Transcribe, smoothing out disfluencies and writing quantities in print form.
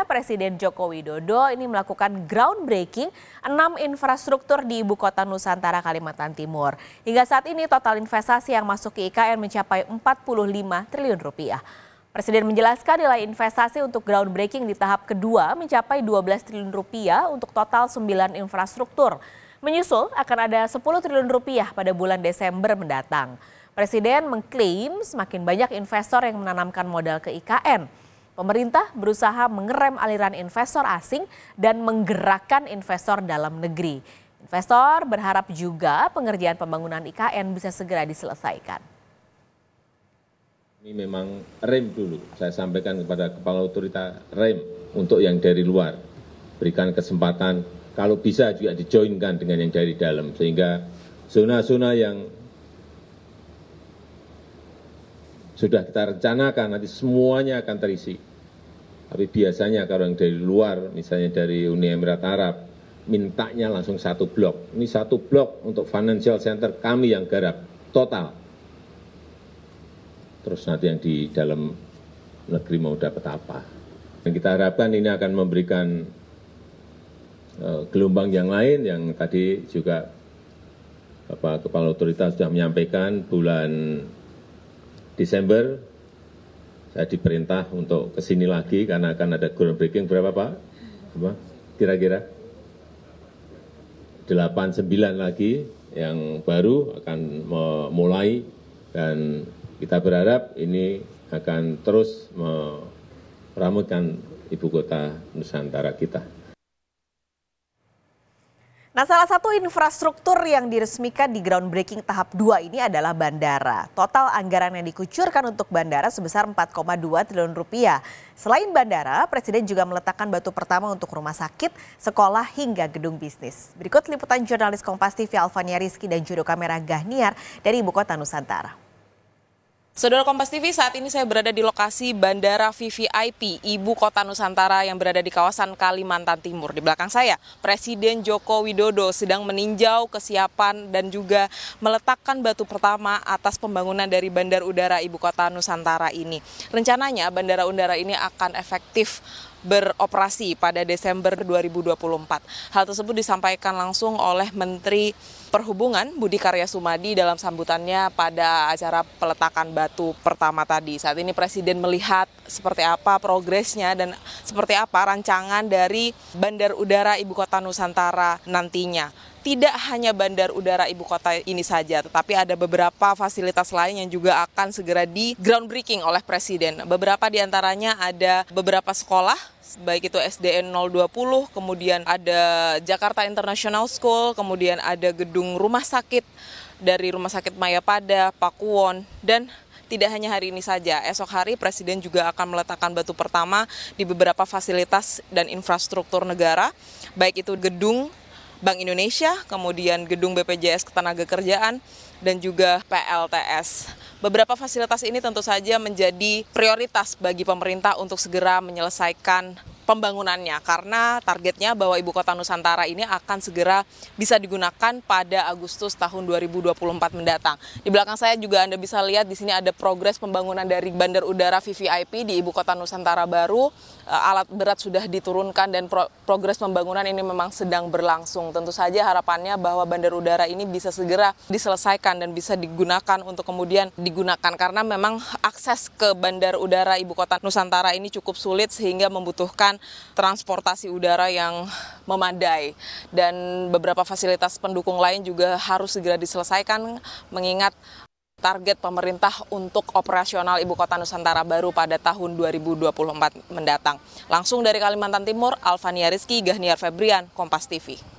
Presiden Joko Widodo ini melakukan groundbreaking 6 infrastruktur di Ibu Kota Nusantara, Kalimantan Timur. Hingga saat ini total investasi yang masuk ke IKN mencapai 45 triliun rupiah. Presiden menjelaskan nilai investasi untuk groundbreaking di tahap kedua mencapai 12 triliun rupiah untuk total 9 infrastruktur. Menyusul akan ada 10 triliun rupiah pada bulan Desember mendatang. Presiden mengklaim semakin banyak investor yang menanamkan modal ke IKN. Pemerintah berusaha mengerem aliran investor asing dan menggerakkan investor dalam negeri. Investor berharap juga pengerjaan pembangunan IKN bisa segera diselesaikan. Ini memang rem dulu, saya sampaikan kepada Kepala Otorita, rem untuk yang dari luar. Berikan kesempatan, kalau bisa juga dijoinkan dengan yang dari dalam. Sehingga zona-zona yang sudah kita rencanakan nanti semuanya akan terisi. Tapi biasanya kalau yang dari luar, misalnya dari Uni Emirat Arab, mintanya langsung satu blok. Ini satu blok untuk financial center kami yang garap total. Terus nanti yang di dalam negeri mau dapat apa. Dan kita harapkan ini akan memberikan gelombang yang lain yang tadi juga Bapak Kepala Otoritas sudah menyampaikan bulan Desember saya diperintah untuk ke sini lagi karena akan ada groundbreaking berapa Pak? Kira-kira 8-9 lagi yang baru akan memulai dan kita berharap ini akan terus meramaikan ibu kota Nusantara kita. Nah, salah satu infrastruktur yang diresmikan di groundbreaking tahap 2 ini adalah bandara. Total anggaran yang dikucurkan untuk bandara sebesar 4,2 triliun rupiah. Selain bandara, Presiden juga meletakkan batu pertama untuk rumah sakit, sekolah hingga gedung bisnis. Berikut liputan jurnalis Kompas TV Alfania Rizky dan juru kamera Gahniar dari Ibu Kota Nusantara. Saudara Kompas TV, saat ini saya berada di lokasi Bandara VVIP Ibu Kota Nusantara yang berada di kawasan Kalimantan Timur. Di belakang saya, Presiden Joko Widodo sedang meninjau kesiapan dan juga meletakkan batu pertama atas pembangunan dari Bandar Udara Ibu Kota Nusantara ini. Rencananya Bandara Udara ini akan efektif beroperasi pada Desember 2024. Hal tersebut disampaikan langsung oleh Menteri Perhubungan Budi Karya Sumadi dalam sambutannya pada acara peletakan batu pertama tadi. Saat ini Presiden melihat seperti apa progresnya dan seperti apa rancangan dari Bandar Udara Ibu Kota Nusantara nantinya. Tidak hanya bandar udara ibu kota ini saja, tetapi ada beberapa fasilitas lain yang juga akan segera di groundbreaking oleh Presiden. Beberapa diantaranya ada beberapa sekolah, baik itu SDN 020, kemudian ada Jakarta International School, kemudian ada gedung rumah sakit dari Rumah Sakit Mayapada, Pakuwon, dan tidak hanya hari ini saja, esok hari Presiden juga akan meletakkan batu pertama di beberapa fasilitas dan infrastruktur negara, baik itu gedung Bank Indonesia, kemudian gedung BPJS Ketenagakerjaan, dan juga PLTS. Beberapa fasilitas ini tentu saja menjadi prioritas bagi pemerintah untuk segera menyelesaikan pembangunannya karena targetnya bahwa Ibu Kota Nusantara ini akan segera bisa digunakan pada Agustus tahun 2024 mendatang. Di belakang saya juga Anda bisa lihat di sini ada progres pembangunan dari Bandar Udara VVIP di Ibu Kota Nusantara baru. Alat berat sudah diturunkan dan progres pembangunan ini memang sedang berlangsung. Tentu saja harapannya bahwa Bandar Udara ini bisa segera diselesaikan dan bisa digunakan untuk kemudian digunakan karena memang akses ke Bandar Udara Ibu Kota Nusantara ini cukup sulit sehingga membutuhkan transportasi udara yang memadai dan beberapa fasilitas pendukung lain juga harus segera diselesaikan mengingat target pemerintah untuk operasional Ibu Kota Nusantara baru pada tahun 2024 mendatang. Langsung dari Kalimantan Timur, Alfania Rizky, Gahniar Febrian, Kompas TV.